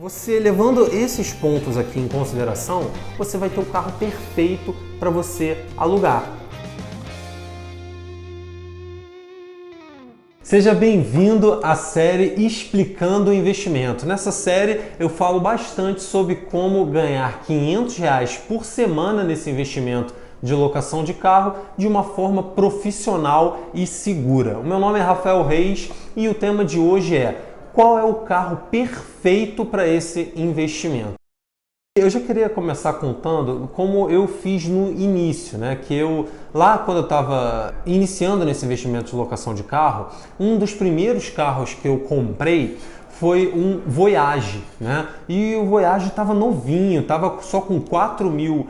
Você levando esses pontos aqui em consideração, você vai ter o carro perfeito para você alugar. Seja bem-vindo à série Explicando o Investimento. Nessa série eu falo bastante sobre como ganhar R$500 por semana nesse investimento de locação de carro de uma forma profissional e segura. O meu nome é Rafael Reis e o tema de hoje é: qual é o carro perfeito para esse investimento? Eu já queria começar contando como eu fiz no início, né? Lá quando eu estava iniciando nesse investimento de locação de carro, um dos primeiros carros que eu comprei foi um Voyage, né? E o Voyage estava novinho, estava só com 4.000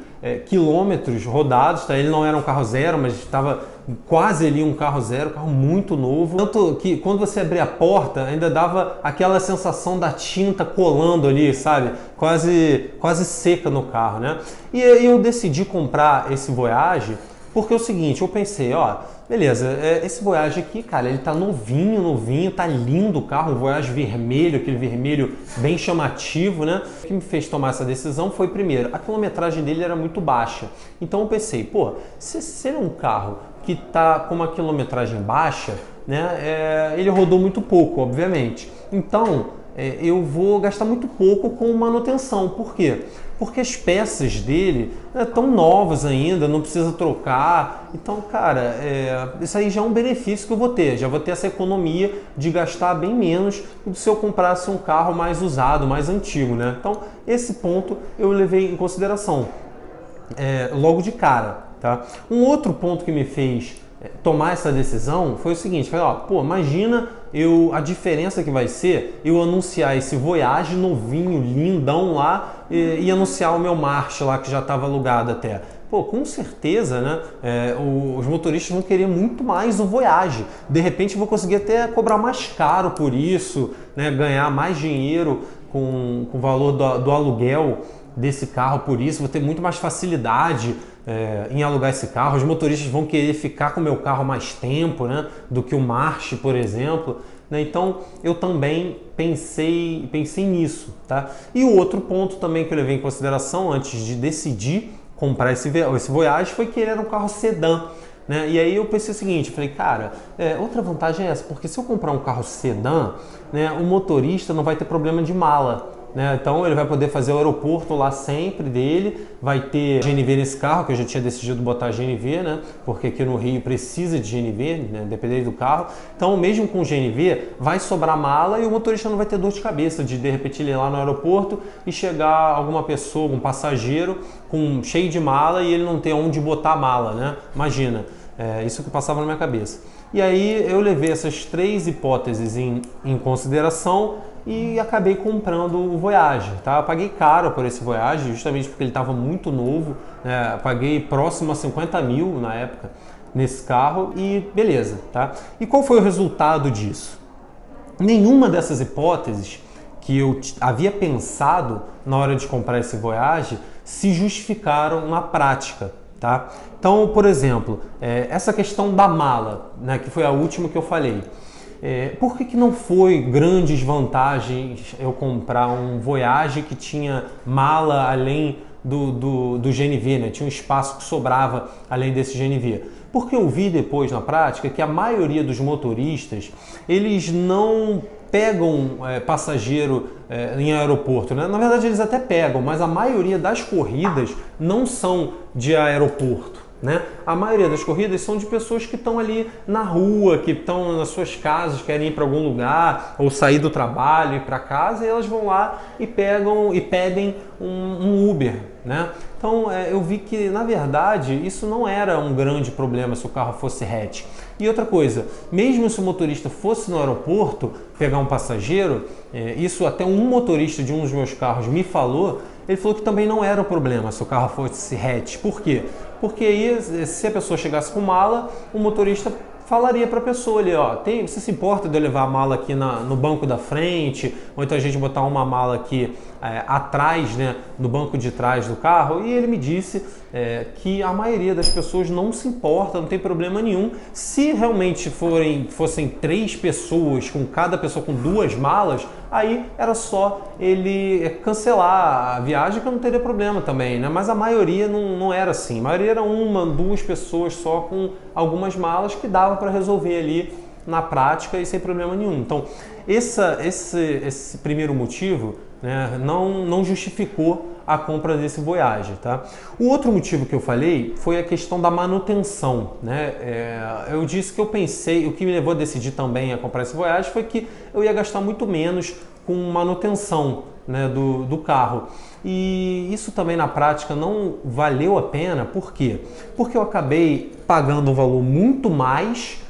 quilômetros rodados, tá? Ele não era um carro zero, mas estava quase ali um carro zero, carro muito novo. Tanto que quando você abria a porta, ainda dava aquela sensação da tinta colando ali, sabe? Quase seca no carro, né? E aí eu decidi comprar esse Voyage porque é o seguinte, eu pensei, ó, beleza, esse Voyage aqui, cara, ele tá novinho, tá lindo o carro, um Voyage vermelho, aquele vermelho bem chamativo, né? O que me fez tomar essa decisão foi, primeiro, a quilometragem dele era muito baixa. Então eu pensei, pô, se ele é um carro que tá com uma quilometragem baixa, né, ele rodou muito pouco, obviamente. Então, eu vou gastar muito pouco com manutenção. Por quê? Porque as peças dele estão novas ainda, não precisa trocar. Então, cara, isso aí já é um benefício que eu vou ter. Já vou ter essa economia de gastar bem menos do que se eu comprasse um carro mais usado, mais antigo, né? Então, esse ponto eu levei em consideração logo de cara, tá? Um outro ponto que me fez tomar essa decisão foi o seguinte, falei, ó, pô, imagina a diferença que vai ser eu anunciar esse Voyage novinho, lindão lá e anunciar o meu March lá que já estava alugado até. Pô, com certeza, né, os motoristas vão querer muito mais o Voyage. De repente eu vou conseguir até cobrar mais caro por isso, né, ganhar mais dinheiro com o valor do aluguel desse carro por isso, vou ter muito mais facilidade em alugar esse carro. Os motoristas vão querer ficar com o meu carro mais tempo, né, do que o March, por exemplo. Né? Então, eu também pensei nisso. Tá? E o outro ponto também que eu levei em consideração antes de decidir comprar esse Voyage foi que ele era um carro sedã. Né? E aí eu pensei o seguinte, falei, cara, outra vantagem é essa, porque se eu comprar um carro sedã, né, o motorista não vai ter problema de mala. Né? Então ele vai poder fazer o aeroporto lá sempre dele, vai ter GNV nesse carro, que eu já tinha decidido botar GNV, né? Porque aqui no Rio precisa de GNV, né? Dependendo do carro. Então mesmo com GNV vai sobrar mala e o motorista não vai ter dor de cabeça de repente ele ir lá no aeroporto e chegar alguma pessoa, um passageiro cheio de mala e ele não ter onde botar a mala, né? Imagina, isso que passava na minha cabeça. E aí eu levei essas três hipóteses em consideração e acabei comprando o Voyage, tá? Eu paguei caro por esse Voyage, justamente porque ele estava muito novo, né? Paguei próximo a 50 mil na época nesse carro e beleza, tá? E qual foi o resultado disso? Nenhuma dessas hipóteses que eu havia pensado na hora de comprar esse Voyage se justificaram na prática, tá? Então, por exemplo, essa questão da mala, né, que foi a última que eu falei. Por que não foi grandes vantagens eu comprar um Voyage que tinha mala além do GNV, né? Tinha um espaço que sobrava além desse GNV? Porque eu vi depois na prática que a maioria dos motoristas, eles não pegam passageiro em aeroporto, né? Na verdade eles até pegam, mas a maioria das corridas não são de aeroporto. Né? A maioria das corridas são de pessoas que estão ali na rua, que estão nas suas casas, querem ir para algum lugar ou sair do trabalho, ir para casa, e elas vão lá e pedem um Uber. Né? Então eu vi que na verdade isso não era um grande problema se o carro fosse hatch. E outra coisa, mesmo se o motorista fosse no aeroporto pegar um passageiro, isso até um motorista de um dos meus carros me falou, ele falou que também não era o problema se o carro fosse hatch. Por quê? Porque aí, se a pessoa chegasse com mala, o motorista falaria para a pessoa ali, ó, você se importa de eu levar a mala aqui no banco da frente, ou então a gente botar uma mala aqui atrás, né, no banco de trás do carro? E ele me disse que a maioria das pessoas não se importa, não tem problema nenhum. Se realmente fossem 3 pessoas, com cada pessoa com 2 malas, aí era só ele cancelar a viagem que eu não teria problema também, né? Mas a maioria não era assim. A maioria era uma, duas pessoas só com algumas malas que dava para resolver ali na prática e sem problema nenhum. Então, esse primeiro motivo, né, não justificou a compra desse Voyage, tá? O outro motivo que eu falei foi a questão da manutenção, né? Eu disse que eu pensei, o que me levou a decidir também a comprar esse Voyage foi que eu ia gastar muito menos com manutenção, né, do carro. E isso também na prática não valeu a pena, por quê? Porque eu acabei pagando um valor muito mais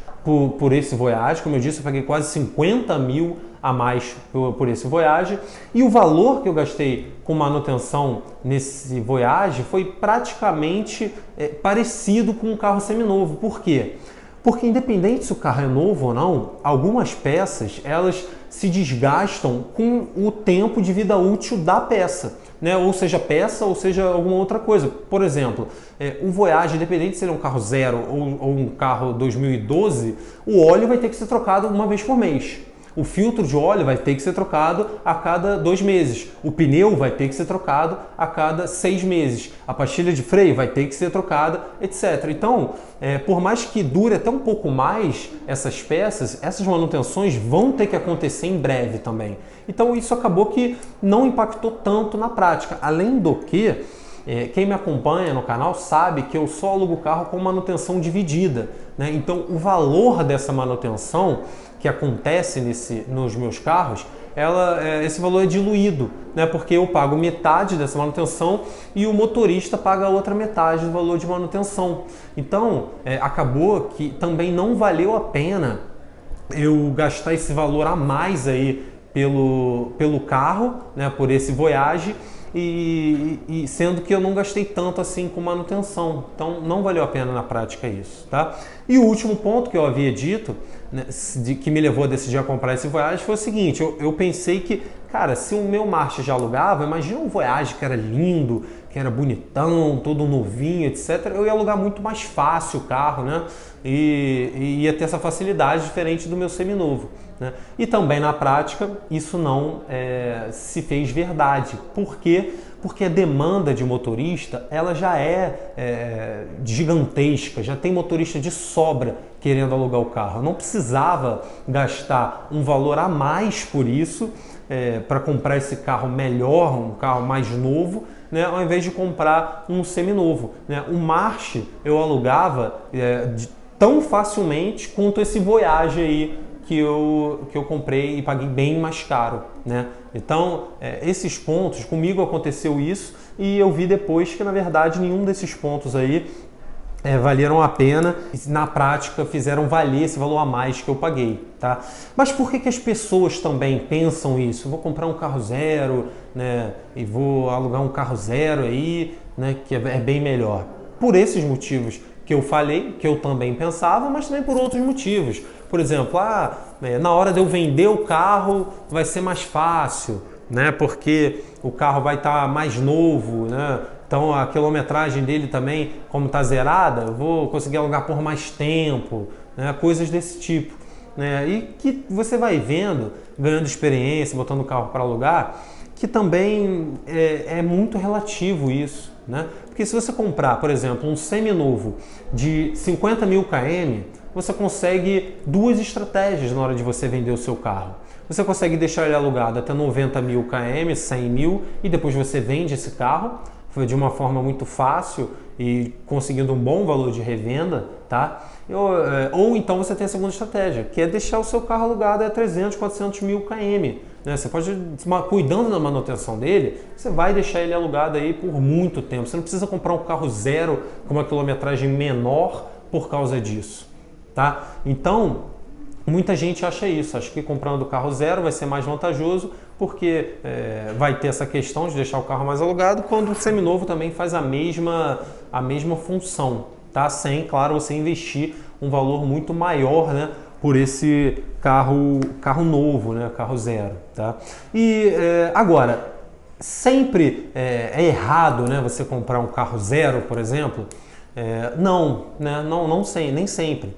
por esse Voyage. Como eu disse, eu paguei quase 50 mil a mais por esse Voyage, e o valor que eu gastei com manutenção nesse Voyage foi praticamente parecido com um carro seminovo. Por quê? Porque independente se o carro é novo ou não, algumas peças elas se desgastam com o tempo de vida útil da peça, né? Ou seja, peça ou seja alguma outra coisa. Por exemplo, um Voyage, independente se ele é um carro zero ou um carro 2012, o óleo vai ter que ser trocado uma vez por mês. O filtro de óleo vai ter que ser trocado a cada 2 meses. O pneu vai ter que ser trocado a cada 6 meses. A pastilha de freio vai ter que ser trocada, etc. Então, por mais que dure até um pouco mais essas peças, essas manutenções vão ter que acontecer em breve também. Então, isso acabou que não impactou tanto na prática. Além do que, quem me acompanha no canal sabe que eu só alugo o carro com manutenção dividida, né? Então, o valor dessa manutenção que acontece nos meus carros, esse valor é diluído, né? Porque eu pago metade dessa manutenção e o motorista paga a outra metade do valor de manutenção. Então, acabou que também não valeu a pena eu gastar esse valor a mais aí pelo carro, né? Por esse Voyage, e sendo que eu não gastei tanto assim com manutenção. Então não valeu a pena na prática isso, tá? E o último ponto que eu havia dito, né, que me levou a decidir a comprar esse Voyage foi o seguinte: eu pensei que, cara, se o meu March já alugava, imagina um Voyage que era lindo, que era bonitão, todo novinho, etc. Eu ia alugar muito mais fácil o carro, né? E ia ter essa facilidade diferente do meu seminovo, né? E também na prática isso não se fez verdade. Por quê? Porque a demanda de motorista ela já é gigantesca, já tem motorista de sobra querendo alugar o carro. Eu não precisava gastar um valor a mais por isso, para comprar esse carro melhor, um carro mais novo, né, ao invés de comprar um seminovo, né? O March eu alugava tão facilmente quanto esse Voyage aí que eu comprei e paguei bem mais caro, né? Então, esses pontos, comigo aconteceu isso, e eu vi depois que, na verdade, nenhum desses pontos aí valeram a pena e, na prática, fizeram valer esse valor a mais que eu paguei, tá? Mas por que as pessoas também pensam isso? Eu vou comprar um carro zero, né, e vou alugar um carro zero aí, né, que é bem melhor. Por esses motivos que eu falei, que eu também pensava, mas também por outros motivos. Por exemplo, na hora de eu vender o carro vai ser mais fácil, né? Porque o carro vai estar mais novo, né? Então a quilometragem dele também, como está zerada, eu vou conseguir alugar por mais tempo, né? Coisas desse tipo, né? E que você vai vendo, ganhando experiência, botando o carro para alugar, que também é muito relativo isso, né? Porque se você comprar, por exemplo, um seminovo de 50 mil km, você consegue duas estratégias na hora de você vender o seu carro. Você consegue deixar ele alugado até 90 mil km, 100 mil, e depois você vende esse carro de uma forma muito fácil e conseguindo um bom valor de revenda, tá? Ou então você tem a segunda estratégia, que é deixar o seu carro alugado a 300, 400 mil km. Né? Você pode, cuidando da manutenção dele, você vai deixar ele alugado aí por muito tempo. Você não precisa comprar um carro zero com uma quilometragem menor por causa disso, tá? Então, muita gente acha isso, acha que comprando o carro zero vai ser mais vantajoso, porque vai ter essa questão de deixar o carro mais alugado, quando o seminovo também faz a mesma função, tá? Sem, claro, você investir um valor muito maior, né, por esse carro novo, né, carro zero, tá? E agora, sempre é errado, né, você comprar um carro zero, por exemplo? Não, né, nem sempre.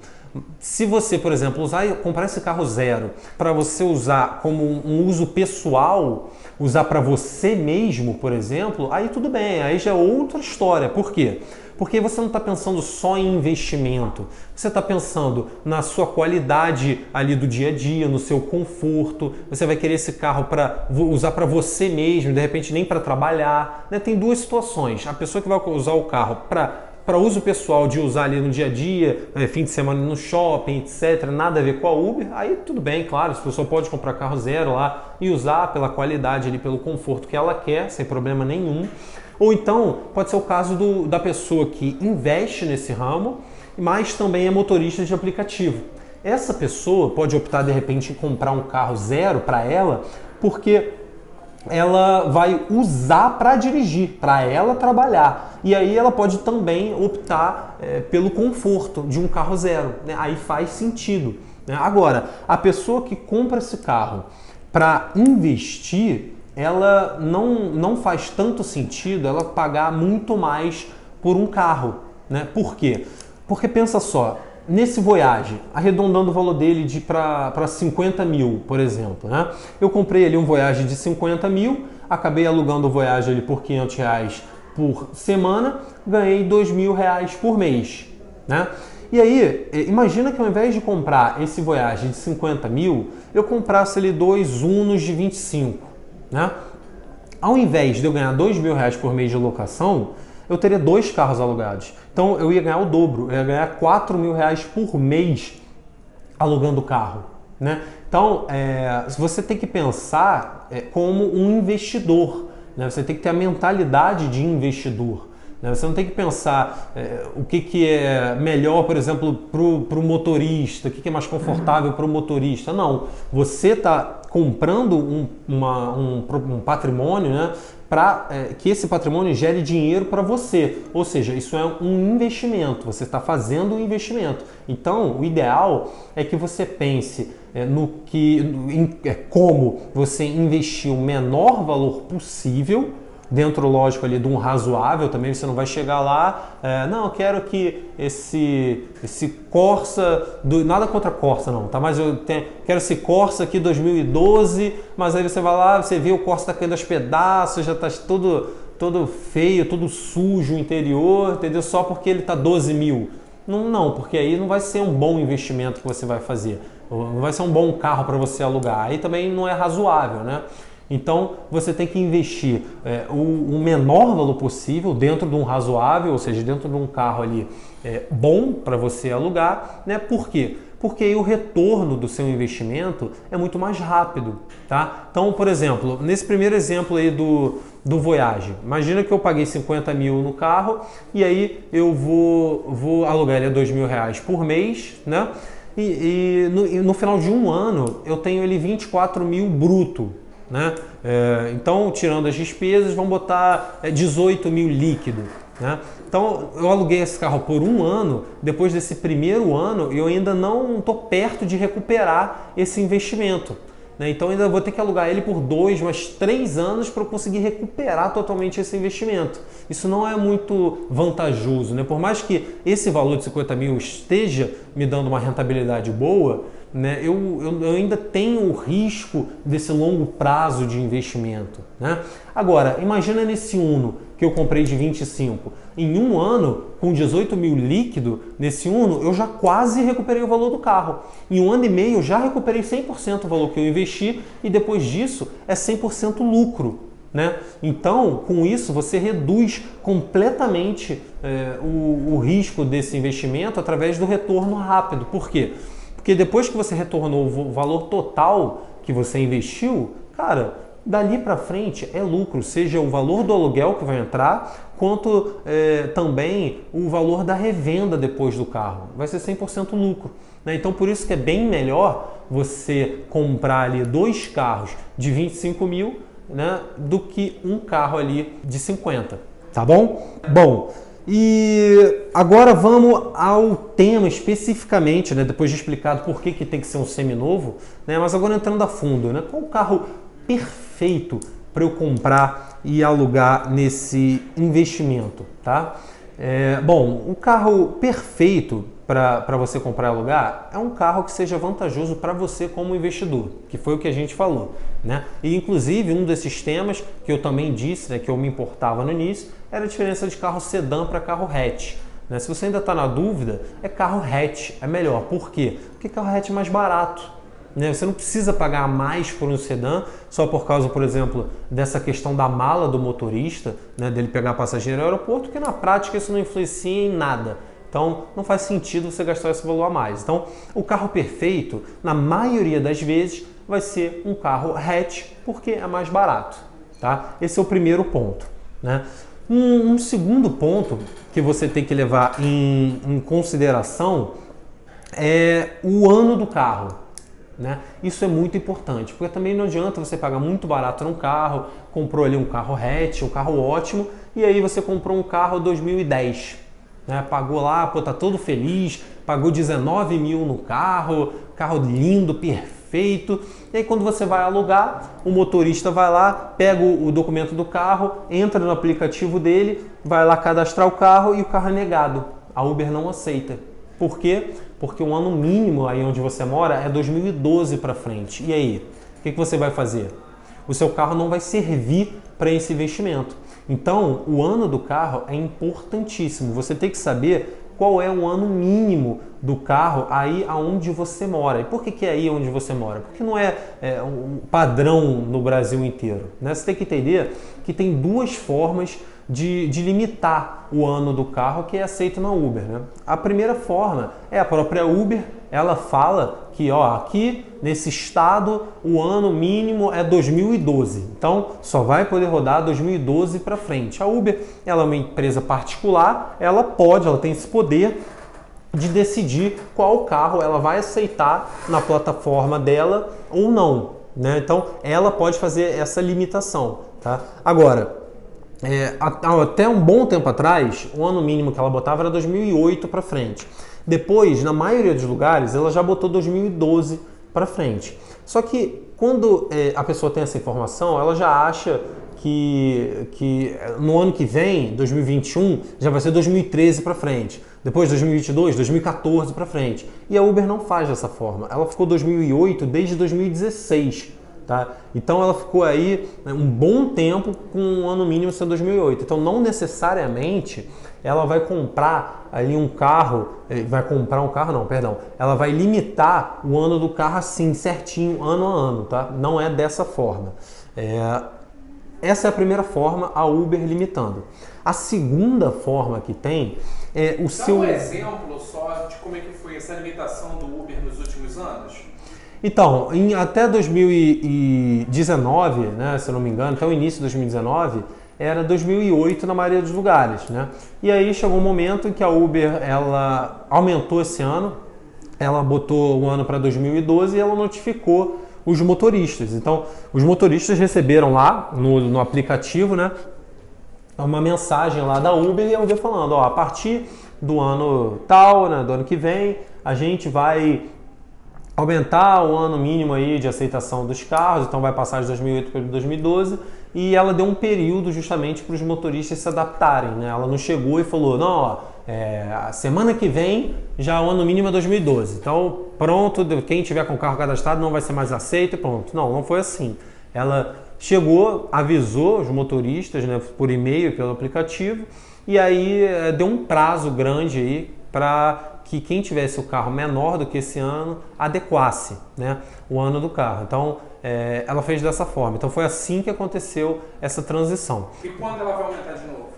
Se você, por exemplo, comprar esse carro zero para você usar como um uso pessoal, usar para você mesmo, por exemplo, aí tudo bem, aí já é outra história. Por quê? Porque você não está pensando só em investimento, você está pensando na sua qualidade ali do dia a dia, no seu conforto. Você vai querer esse carro para usar para você mesmo, de repente nem para trabalhar, né? Tem duas situações. A pessoa que vai usar o carro para uso pessoal, de usar ali no dia a dia, fim de semana no shopping, etc., nada a ver com a Uber, aí tudo bem, claro, a pessoa pode comprar carro zero lá e usar pela qualidade ali, pelo conforto que ela quer, sem problema nenhum. Ou então, pode ser o caso da pessoa que investe nesse ramo, mas também é motorista de aplicativo. Essa pessoa pode optar, de repente, em comprar um carro zero para ela, porque ela vai usar para dirigir, para ela trabalhar. E aí ela pode também optar pelo conforto de um carro zero, né? Aí faz sentido, né? Agora, a pessoa que compra esse carro para investir, ela não faz tanto sentido ela pagar muito mais por um carro, né? Por quê? Porque pensa só, nesse Voyage, arredondando o valor dele para 50 mil, por exemplo, né? Eu comprei ali um Voyage de 50 mil, acabei alugando o Voyage ali por 500 reais por semana, ganhei 2 mil reais por mês, né? E aí, imagina que ao invés de comprar esse Voyage de 50 mil, eu comprasse ali 2 Unos de 25, né? Ao invés de eu ganhar 2 mil reais por mês de locação, eu teria 2 carros alugados. Então eu ia ganhar o dobro, eu ia ganhar 4 mil reais por mês alugando o carro, né? Então você tem que pensar como um investidor, né? Você tem que ter a mentalidade de investidor, né? Você não tem que pensar o que é melhor, por exemplo, para o motorista, o que é mais confortável para o motorista. Não, você está comprando um patrimônio, né, para que esse patrimônio gere dinheiro para você. Ou seja, isso é um investimento, você está fazendo um investimento. Então, o ideal é que você pense como você investir o menor valor possível, dentro, lógico, ali de um razoável também. Você não vai chegar lá, não, eu quero que esse Corsa, nada contra Corsa não, tá? Mas quero esse Corsa aqui 2012, mas aí você vai lá, você vê o Corsa tá caindo aos pedaços, já tá todo feio, todo sujo o interior, entendeu? Só porque ele tá 12 mil. Não, porque aí não vai ser um bom investimento que você vai fazer, não vai ser um bom carro para você alugar, aí também não é razoável, né? Então, você tem que investir o menor valor possível dentro de um razoável, ou seja, dentro de um carro ali bom para você alugar, né? Por quê? Porque aí o retorno do seu investimento é muito mais rápido, tá? Então, por exemplo, nesse primeiro exemplo aí do Voyage, imagina que eu paguei 50 mil no carro e aí eu vou alugar ele a 2 mil reais por mês, né? E no final de um ano eu tenho ele 24 mil bruto, né? Então, tirando as despesas, vamos botar 18 mil líquido, né? Então, eu aluguei esse carro por um ano. Depois desse primeiro ano, eu ainda não estou perto de recuperar esse investimento, né? Então, ainda vou ter que alugar ele por 2, mais 3 anos para eu conseguir recuperar totalmente esse investimento. Isso não é muito vantajoso, né? Por mais que esse valor de 50 mil esteja me dando uma rentabilidade boa, né, eu ainda tenho o risco desse longo prazo de investimento, né? Agora, imagina nesse Uno que eu comprei de 25. Em um ano, com 18 mil líquido, nesse Uno, eu já quase recuperei o valor do carro. Em um ano e meio, eu já recuperei 100% o valor que eu investi e depois disso é 100% lucro, né? Então, com isso, você reduz completamente o risco desse investimento através do retorno rápido. Por quê? Porque depois que você retornou o valor total que você investiu, cara, dali para frente é lucro, seja o valor do aluguel que vai entrar, quanto também o valor da revenda depois do carro. Vai ser 100% lucro, né? Então, por isso que é bem melhor você comprar ali 2 carros de 25 mil, né, do que um carro ali de 50, tá bom? Bom, e agora vamos ao tema especificamente, né, depois de explicado por que tem que ser um seminovo, né, mas agora entrando a fundo, né, qual o carro perfeito para eu comprar e alugar nesse investimento, tá? Bom, o carro perfeito para você comprar e alugar é um carro que seja vantajoso para você como investidor, que foi o que a gente falou, né? E inclusive um desses temas que eu também disse, né, que eu me importava no início, era a diferença de carro sedã para carro hatch. Né? Se você ainda está na dúvida, é carro hatch, é melhor. Por quê? Porque carro hatch é mais barato. Né? Você não precisa pagar mais por um sedã só por causa, por exemplo, dessa questão da mala do motorista, né, dele pegar passageiro no aeroporto, que na prática isso não influencia em nada. Então, não faz sentido você gastar esse valor a mais. Então, o carro perfeito, na maioria das vezes, vai ser um carro hatch, porque é mais barato. Tá? Esse é o primeiro ponto. Né? Um segundo ponto que você tem que levar em consideração é o ano do carro. Né? Isso é muito importante, porque também não adianta você pagar muito barato num carro, comprou ali um carro hatch, um carro ótimo, e aí você comprou um carro 2010. Né? Pagou lá, pô, tá todo feliz, pagou 19 mil no carro, carro lindo, perfeito. E aí quando você vai alugar, o motorista vai lá, pega o documento do carro, entra no aplicativo dele, vai lá cadastrar o carro e o carro é negado. A Uber não aceita. Por quê? Porque o ano mínimo aí onde você mora é 2012 para frente. E aí? O que você vai fazer? O seu carro não vai servir para esse investimento. Então, o ano do carro é importantíssimo. Você tem que saber qual é o ano mínimo do carro aí aonde você mora. E por que é aí onde você mora? Porque não é um padrão no Brasil inteiro. Né? Você tem que entender que tem duas formas de limitar o ano do carro que é aceito na Uber. Né? A primeira forma é a própria Uber. Ela fala que aqui nesse estado o ano mínimo é 2012. Então só vai poder rodar 2012 para frente. A Uber ela é uma empresa particular, ela tem esse poder de decidir qual carro ela vai aceitar na plataforma dela ou não. Né? Então ela pode fazer essa limitação. Tá? Agora, até um bom tempo atrás, o ano mínimo que ela botava era 2008 para frente. Depois, na maioria dos lugares, ela já botou 2012 para frente. Só que quando a pessoa tem essa informação, ela já acha que no ano que vem, 2021, já vai ser 2013 para frente. Depois 2022, 2014 para frente. E a Uber não faz dessa forma. Ela ficou 2008 desde 2016. Tá? Então ela ficou aí um bom tempo com o ano mínimo sendo 2008. Então não necessariamente ela vai comprar ali um carro, ela vai limitar o ano do carro assim, certinho, ano a ano, tá? Não é dessa forma. Essa é a primeira forma, a Uber limitando. A segunda forma que tem é o seu... Dá um exemplo só de como é que foi essa limitação do Uber nos últimos anos? Então, até 2019, né, se eu não me engano, até o início de 2019, era 2008 na maioria dos lugares. Né? E aí chegou um momento em que a Uber ela aumentou esse ano, ela botou o ano para 2012 e ela notificou os motoristas. Então, os motoristas receberam lá no aplicativo, né, uma mensagem lá da Uber e a Uber falando, a partir do ano tal, né, do ano que vem, a gente vai aumentar o ano mínimo aí de aceitação dos carros, então vai passar de 2008 para 2012, e ela deu um período justamente para os motoristas se adaptarem, né? Ela não chegou e falou, não, a semana que vem já o ano mínimo é 2012, então pronto, quem tiver com o carro cadastrado não vai ser mais aceito e pronto. Não foi assim. Ela chegou, avisou os motoristas, né, por e-mail, pelo aplicativo, e aí deu um prazo grande aí para que quem tivesse o carro menor do que esse ano adequasse, né, o ano do carro. Então, ela fez dessa forma. Então, foi assim que aconteceu essa transição. E quando ela vai aumentar de novo?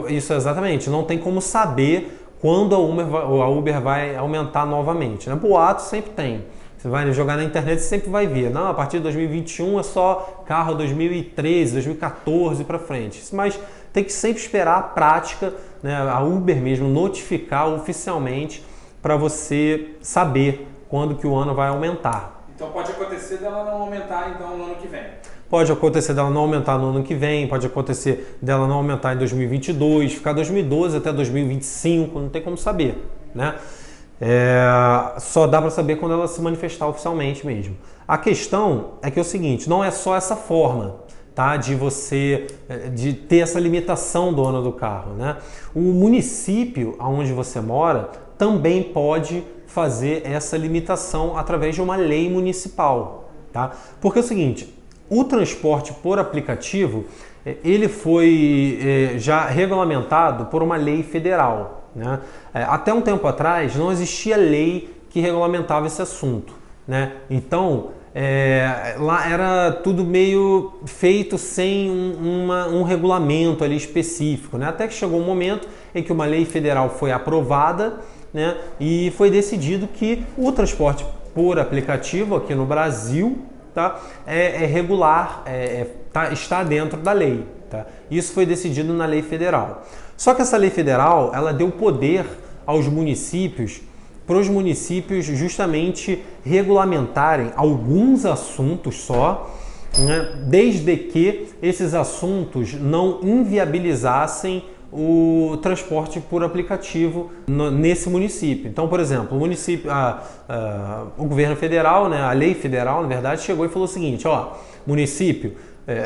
Isso exatamente. Não tem como saber quando a Uber vai aumentar novamente. Né? Boato sempre tem. Você vai jogar na internet e sempre vai ver. Não, a partir de 2021 é só carro 2013, 2014 para frente. Mas tem que sempre esperar a prática, né, a Uber mesmo notificar oficialmente para você saber quando que o ano vai aumentar. Então pode acontecer dela não aumentar então no ano que vem? Pode acontecer dela não aumentar no ano que vem, pode acontecer dela não aumentar em 2022, ficar 2012 até 2025, não tem como saber, né? Só dá para saber quando ela se manifestar oficialmente mesmo. A questão é que é o seguinte, não é só essa forma, tá, de ter essa limitação do ano do carro, né? O município onde você mora também pode fazer essa limitação através de uma lei municipal, tá? Porque é o seguinte, o transporte por aplicativo, ele foi já regulamentado por uma lei federal, né? Até um tempo atrás não existia lei que regulamentava esse assunto, né? Então, lá era tudo meio feito sem um regulamento ali específico, né? Até que chegou um momento em que uma lei federal foi aprovada, né? E foi decidido que o transporte por aplicativo aqui no Brasil, tá? É regular, está dentro da lei, tá? Isso foi decidido na lei federal. Só que essa lei federal, ela deu poder aos municípios, para os municípios justamente regulamentarem alguns assuntos só, né? Desde que esses assuntos não inviabilizassem o transporte por aplicativo nesse município. Então, por exemplo, o município, o governo federal, né, a lei federal, na verdade, chegou e falou o seguinte: ó, município,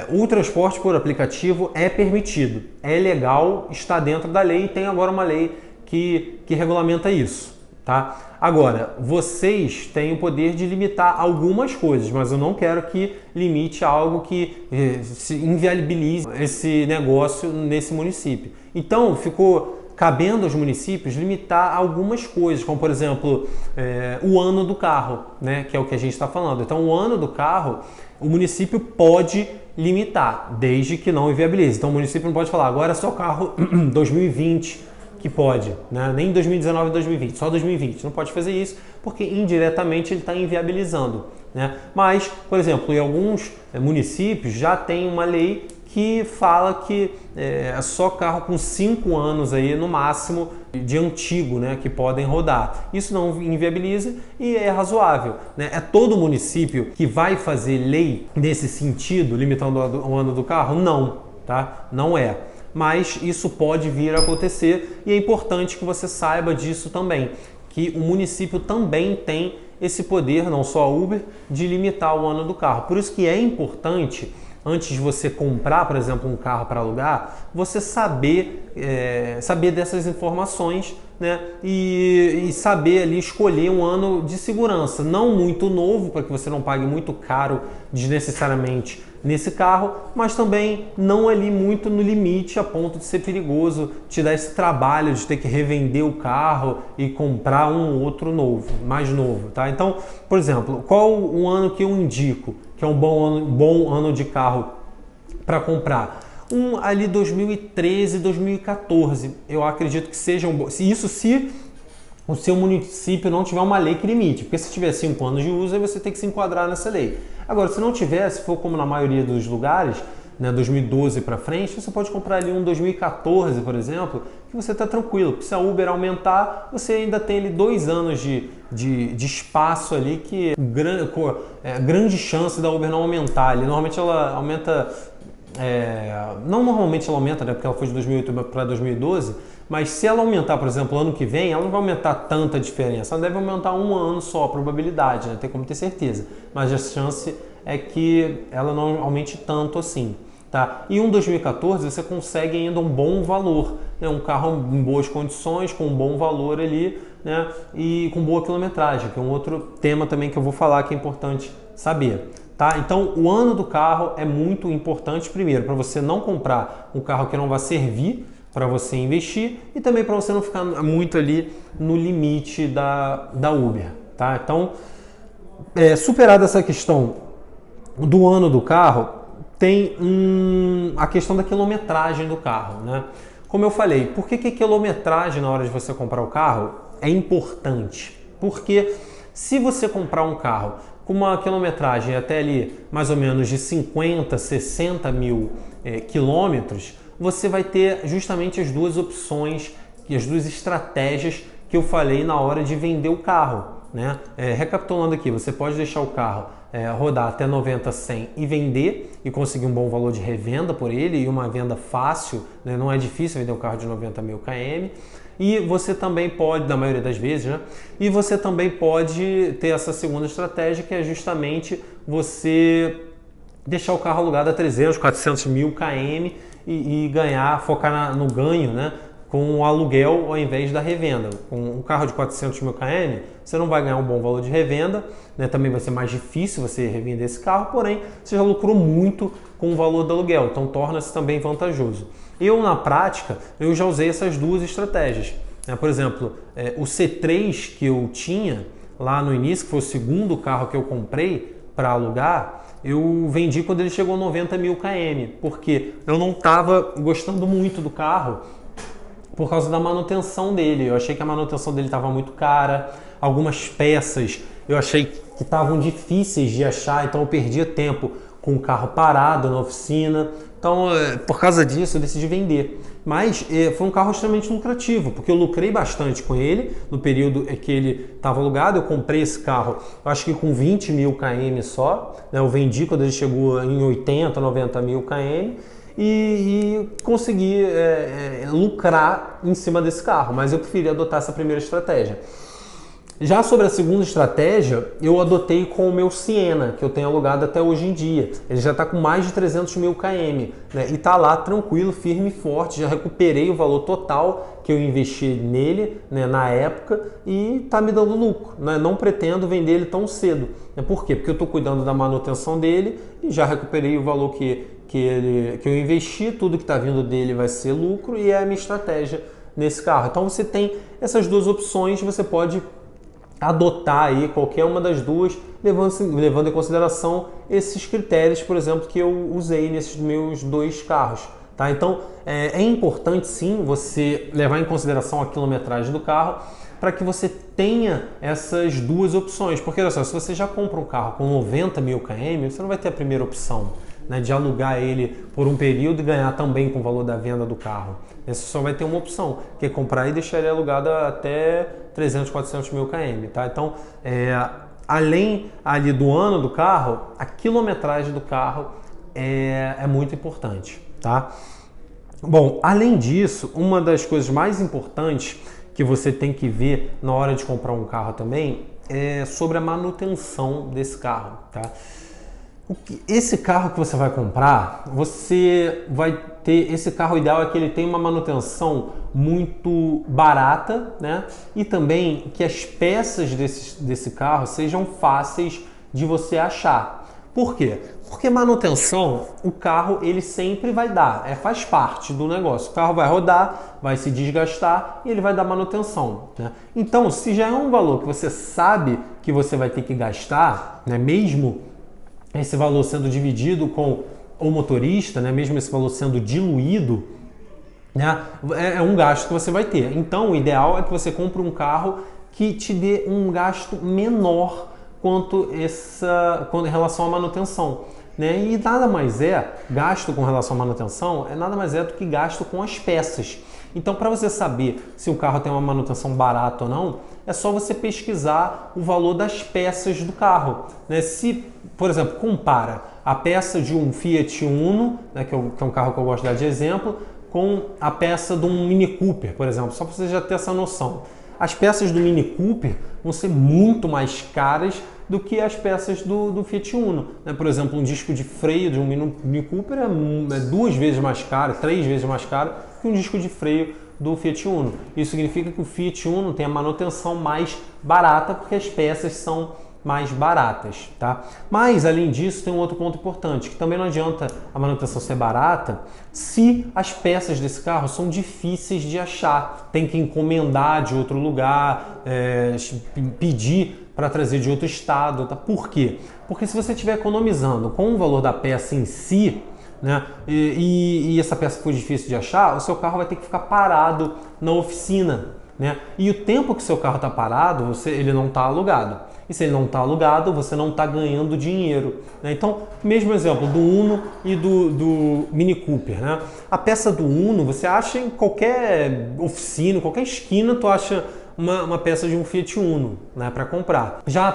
o transporte por aplicativo é permitido, é legal, está dentro da lei e tem agora uma lei que regulamenta isso, tá? Agora, vocês têm o poder de limitar algumas coisas, mas eu não quero que limite algo que se inviabilize esse negócio nesse município. Então, ficou cabendo aos municípios limitar algumas coisas, como, por exemplo, o ano do carro, né, que é o que a gente está falando. Então, o ano do carro, o município pode limitar, desde que não inviabilize. Então, o município não pode falar, agora é só carro 2020, que pode, né? Nem 2019 e 2020, só 2020. Não pode fazer isso porque indiretamente ele está inviabilizando, né? Mas, por exemplo, em alguns municípios já tem uma lei que fala que é só carro com 5 anos aí no máximo de antigo, né, que podem rodar. Isso não inviabiliza e é razoável, né? É todo município que vai fazer lei nesse sentido, limitando o ano do carro? Não, tá? Não é. Mas isso pode vir a acontecer e é importante que você saiba disso também, que o município também tem esse poder, não só a Uber, de limitar o ano do carro. Por isso que é importante, antes de você comprar, por exemplo, um carro para alugar, você saber dessas informações, né? E saber ali escolher um ano de segurança, não muito novo, para que você não pague muito caro desnecessariamente nesse carro, mas também não ali muito no limite a ponto de ser perigoso, te dar esse trabalho de ter que revender o carro e comprar um outro novo, mais novo, tá? Então, por exemplo, qual o ano que eu indico que é um bom ano de carro para comprar? Ali 2013, 2014, eu acredito que seja um bom. Se o seu município não tiver uma lei que limite, porque se tiver 5 anos de uso, aí você tem que se enquadrar nessa lei. Agora, se não tiver, se for como na maioria dos lugares, né, 2012 para frente, você pode comprar ali um 2014, por exemplo, que você está tranquilo, porque se a Uber aumentar, você ainda tem ali 2 anos de espaço ali, que grande chance da Uber não aumentar. Ali, normalmente ela aumenta, não normalmente ela aumenta, né, porque ela foi de 2008 para 2012, mas se ela aumentar, por exemplo, ano que vem, ela não vai aumentar tanta diferença. Ela deve aumentar um ano só, a probabilidade, né? Tem como ter certeza. Mas a chance é que ela não aumente tanto assim, tá? E um 2014 você consegue ainda um bom valor, né? Um carro em boas condições, com um bom valor ali, né? E com boa quilometragem, que é um outro tema também que eu vou falar que é importante saber. Tá? Então, o ano do carro é muito importante, primeiro, para você não comprar um carro que não vai servir para você investir e também para você não ficar muito ali no limite da Uber, tá? Então, superada essa questão do ano do carro, tem a questão da quilometragem do carro, né? Como eu falei, por que a quilometragem na hora de você comprar o carro é importante? Porque se você comprar um carro com uma quilometragem até ali mais ou menos de 50, 60 mil quilômetros, você vai ter justamente as duas opções e as duas estratégias que eu falei na hora de vender o carro, né? Recapitulando aqui, você pode deixar o carro rodar até 90, 100 e vender e conseguir um bom valor de revenda por ele e uma venda fácil, né? Não é difícil vender um carro de 90 mil km. E você também pode, na maioria das vezes, né? E você também pode ter essa segunda estratégia, que é justamente você deixar o carro alugado a 300, 400 mil km e ganhar, focar no ganho, né? com o aluguel ao invés da revenda. Com um carro de 400 mil km, você não vai ganhar um bom valor de revenda, né? Também vai ser mais difícil você revender esse carro, porém você já lucrou muito com o valor do aluguel, então torna-se também vantajoso. Eu, na prática, eu já usei essas duas estratégias. Por exemplo, o C3 que eu tinha lá no início, que foi o segundo carro que eu comprei para alugar, eu vendi quando ele chegou a 90 mil km, porque eu não estava gostando muito do carro por causa da manutenção dele. Eu achei que a manutenção dele estava muito cara, algumas peças eu achei que estavam difíceis de achar, então eu perdia tempo com o carro parado na oficina. Então, por causa disso, eu decidi vender. Mas foi um carro extremamente lucrativo, porque eu lucrei bastante com ele no período que ele estava alugado. Eu comprei esse carro, acho que com 20 mil km só, né? Eu vendi quando ele chegou em 80, 90 mil km e consegui lucrar em cima desse carro. Mas eu preferi adotar essa primeira estratégia. Já sobre a segunda estratégia, eu adotei com o meu Siena, que eu tenho alugado até hoje em dia. Ele já está com mais de 300 mil km, né? E está lá tranquilo, firme e forte. Já recuperei o valor total que eu investi nele, né, na época, e está me dando lucro, né? Não pretendo vender ele tão cedo. Por quê? Porque eu estou cuidando da manutenção dele e já recuperei o valor que eu investi. Tudo que está vindo dele vai ser lucro e é a minha estratégia nesse carro. Então você tem essas duas opções, você pode adotar aí qualquer uma das duas, levando em consideração esses critérios, por exemplo, que eu usei nesses meus dois carros. Tá? Então é importante sim você levar em consideração a quilometragem do carro para que você tenha essas duas opções. Porque olha só, se você já compra um carro com 90 mil km, você não vai ter a primeira opção, né, de alugar ele por um período e ganhar também com o valor da venda do carro. Você só vai ter uma opção, que é comprar e deixar ele alugado até 300, 400 mil km. Tá? Então, além ali do ano do carro, a quilometragem do carro é muito importante. Tá? Bom, além disso, uma das coisas mais importantes que você tem que ver na hora de comprar um carro também é sobre a manutenção desse carro. Tá? Esse carro que você vai comprar, você vai ter, esse carro ideal é que ele tenha uma manutenção muito barata, né? E também que as peças desse carro sejam fáceis de você achar. Por quê? Porque manutenção, o carro ele sempre vai dar, faz parte do negócio. O carro vai rodar, vai se desgastar e ele vai dar manutenção, né? Então, se já é um valor que você sabe que você vai ter que gastar, né? Mesmo esse valor sendo dividido com o motorista, né? Mesmo esse valor sendo diluído, né? É um gasto que você vai ter. Então, o ideal é que você compre um carro que te dê um gasto menor em relação à manutenção, né? E nada mais gasto com relação à manutenção, nada mais do que gasto com as peças. Então, para você saber se o carro tem uma manutenção barata ou não, é só você pesquisar o valor das peças do carro, né? Se, por exemplo, compara a peça de um Fiat Uno, né, que é um carro que eu gosto de dar de exemplo, com a peça de um Mini Cooper, por exemplo, só para você já ter essa noção. As peças do Mini Cooper vão ser muito mais caras do que as peças do Fiat Uno, né? Por exemplo, um disco de freio de um Mini Cooper é 2 vezes mais caro, 3 vezes mais caro que um disco de freio do Fiat Uno. Isso significa que o Fiat Uno tem a manutenção mais barata porque as peças são mais baratas, tá? Mas, além disso, tem um outro ponto importante, que também não adianta a manutenção ser barata se as peças desse carro são difíceis de achar. Tem que encomendar de outro lugar, pedir para trazer de outro estado, tá? Por quê? Porque se você estiver economizando com o valor da peça em si, né, e essa peça for difícil de achar, o seu carro vai ter que ficar parado na oficina, né? E o tempo que o seu carro está parado, ele não está alugado. E se ele não está alugado, você não está ganhando dinheiro, né? Então, mesmo exemplo do Uno e do Mini Cooper, né? A peça do Uno você acha em qualquer oficina, qualquer esquina, tu acha uma peça de um Fiat Uno, né, para comprar. Já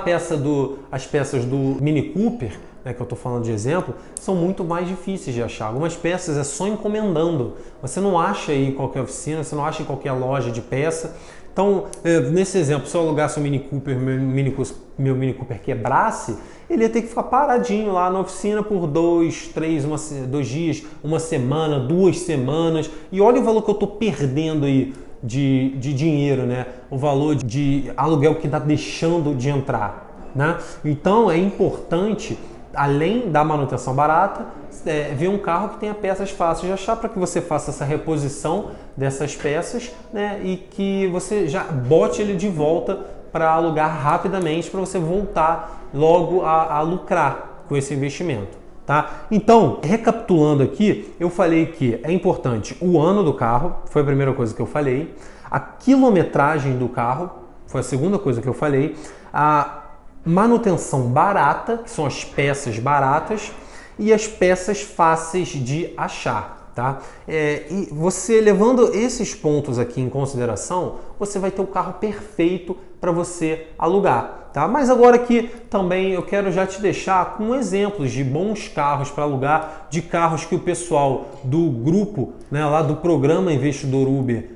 as peças do Mini Cooper, né, que eu estou falando de exemplo, são muito mais difíceis de achar. Algumas peças é só encomendando. Você não acha aí em qualquer oficina, você não acha em qualquer loja de peça. Então, nesse exemplo, se eu alugasse um Mini Cooper, meu Mini Cooper quebrasse, ele ia ter que ficar paradinho lá na oficina por 2 dias, uma semana, 2 semanas. E olha o valor que eu estou perdendo aí de dinheiro, né? O valor de aluguel que está deixando de entrar, né? Então é importante, além da manutenção barata, ver um carro que tenha peças fáceis de achar para que você faça essa reposição dessas peças, né? E que você já bote ele de volta para alugar rapidamente, para você voltar logo a lucrar com esse investimento, tá? Então, recapitulando aqui, eu falei que é importante o ano do carro, foi a primeira coisa que eu falei, a quilometragem do carro, foi a segunda coisa que eu falei, a manutenção barata, que são as peças baratas, e as peças fáceis de achar, tá? E você levando esses pontos aqui em consideração, você vai ter o carro perfeito para você alugar, tá? Mas agora aqui também eu quero já te deixar com exemplos de bons carros para alugar, de carros que o pessoal do grupo, né, lá do programa Investidor Uber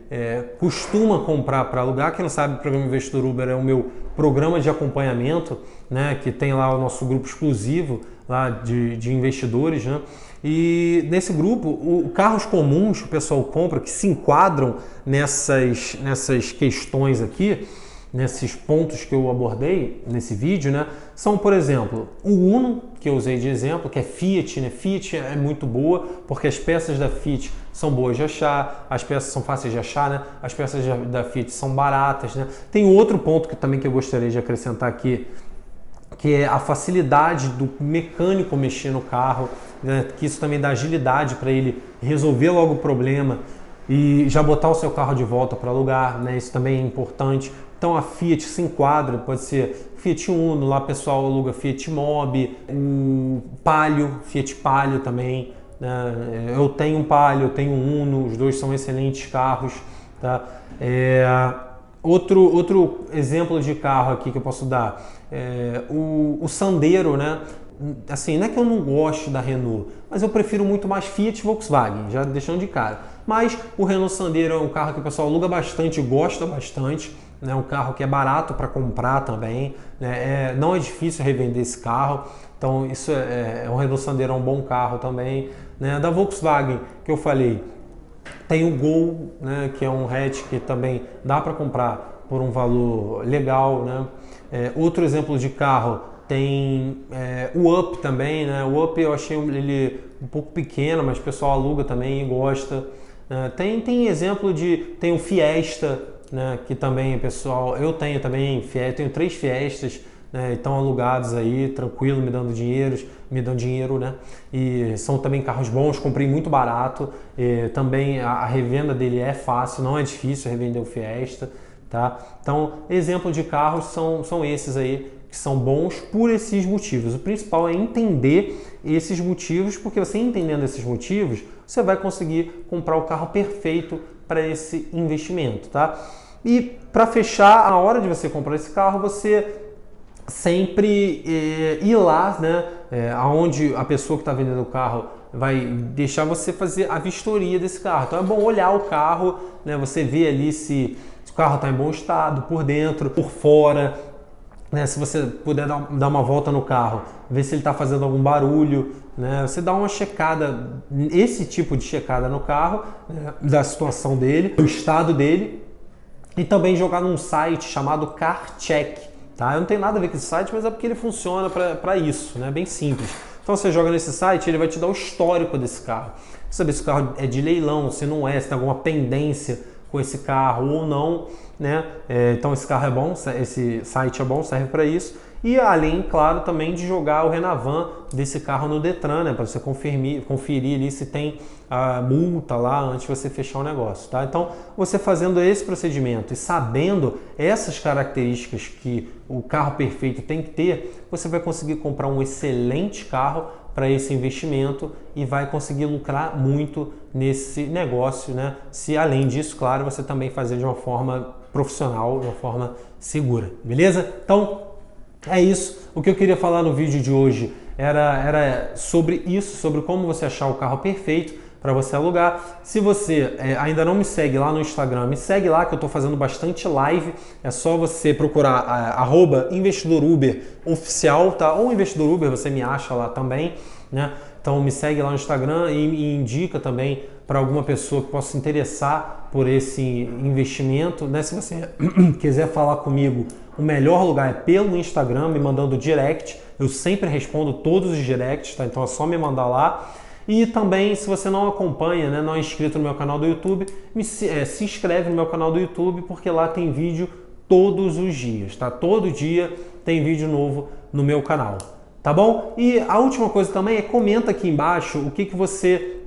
costuma comprar para alugar. Quem não sabe, o programa Investidor Uber é o meu programa de acompanhamento, né, que tem lá o nosso grupo exclusivo lá de investidores, né? E nesse grupo, carros comuns que o pessoal compra, que se enquadram nessas questões aqui, nesses pontos que eu abordei nesse vídeo, né? São, por exemplo, o Uno, que eu usei de exemplo, que é Fiat, né? Fiat é muito boa, porque as peças da Fiat são boas de achar, as peças são fáceis de achar, né? As peças da Fiat são baratas, né? Tem outro ponto que eu gostaria de acrescentar aqui, que é a facilidade do mecânico mexer no carro, né? Que isso também dá agilidade para ele resolver logo o problema e já botar o seu carro de volta para alugar, né? Isso também é importante. Então a Fiat se enquadra, pode ser Fiat Uno, lá o pessoal aluga Fiat Mobi, o Palio, Fiat Palio também, né? Eu tenho um Palio, eu tenho um Uno, os dois são excelentes carros, tá? Outro exemplo de carro aqui que eu posso dar é o Sandero, né? Assim, não é que eu não gosto da Renault, mas eu prefiro muito mais Fiat e Volkswagen, já deixando de cara. Mas o Renault Sandero é um carro que o pessoal aluga bastante, gosta bastante, né? Um carro que é barato para comprar também, né? Não é difícil revender esse carro, então isso o Renault Sandero é um bom carro também, né? Da Volkswagen, que eu falei, tem o Gol, né? Que é um hatch que também dá para comprar por um valor legal, né? Outro exemplo de carro tem o Up também, né? O Up eu achei ele um pouco pequeno, mas o pessoal aluga também e gosta. Tem exemplo tem o Fiesta, né? Que também pessoal, eu tenho também Fiesta, eu tenho 3 Fiestas, né? Estão alugados aí, tranquilo, me dando dinheiro, né? E são também carros bons, comprei muito barato. Também a revenda dele é fácil, não é difícil revender o Fiesta, tá? Então, exemplo de carros são esses aí, que são bons por esses motivos. O principal é entender esses motivos, porque você entendendo esses motivos, você vai conseguir comprar o carro perfeito para esse investimento, tá? E para fechar, a hora de você comprar esse carro, você sempre ir lá, né, aonde a pessoa que está vendendo o carro vai deixar você fazer a vistoria desse carro. Então é bom olhar o carro, né, você vê ali se o carro está em bom estado, por dentro, por fora, né, se você puder dar uma volta no carro, ver se ele está fazendo algum barulho, né, você dá uma checada, esse tipo de checada no carro, né, da situação dele, do estado dele, e também jogar num site chamado CarCheck. Tá? Eu não tenho nada a ver com esse site, mas é porque ele funciona para isso, né? Bem simples. Então você joga nesse site, ele vai te dar o histórico desse carro. Saber se o carro é de leilão, se não é, se tem alguma pendência com esse carro ou não, né? Então esse carro é bom, esse site é bom, serve para isso. E além, claro, também de jogar o Renavan desse carro no Detran, né? Para você conferir ali se tem a multa lá antes de você fechar o negócio, tá? Então, você fazendo esse procedimento e sabendo essas características que o carro perfeito tem que ter, você vai conseguir comprar um excelente carro para esse investimento e vai conseguir lucrar muito nesse negócio, né? Se além disso, claro, você também fazer de uma forma profissional, de uma forma segura, beleza? Então, é isso. O que eu queria falar no vídeo de hoje era sobre isso, sobre como você achar o carro perfeito para você alugar. Se você ainda não me segue lá no Instagram, me segue lá que eu estou fazendo bastante live. É só você procurar @investidoruberoficial, tá? Ou Investidor Uber, você me acha lá também, né? Então me segue lá no Instagram e indica também para alguma pessoa que possa se interessar por esse investimento, né? Se você quiser falar comigo, o melhor lugar é pelo Instagram, me mandando direct. Eu sempre respondo todos os directs, tá? Então é só me mandar lá. E também, se você não acompanha, né, não é inscrito no meu canal do YouTube, se inscreve no meu canal do YouTube, porque lá tem vídeo todos os dias, tá? Todo dia tem vídeo novo no meu canal, tá bom? E a última coisa também é comenta aqui embaixo o que você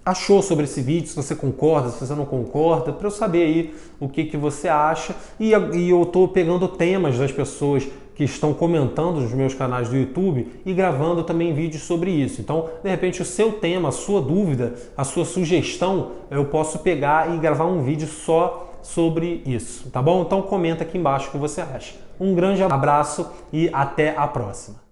achou sobre esse vídeo, se você concorda, se você não concorda, para eu saber aí o que você acha. E eu estou pegando temas das pessoas que estão comentando nos meus canais do YouTube e gravando também vídeos sobre isso. Então, de repente, o seu tema, a sua dúvida, a sua sugestão, eu posso pegar e gravar um vídeo só sobre isso, tá bom? Então comenta aqui embaixo o que você acha. Um grande abraço e até a próxima.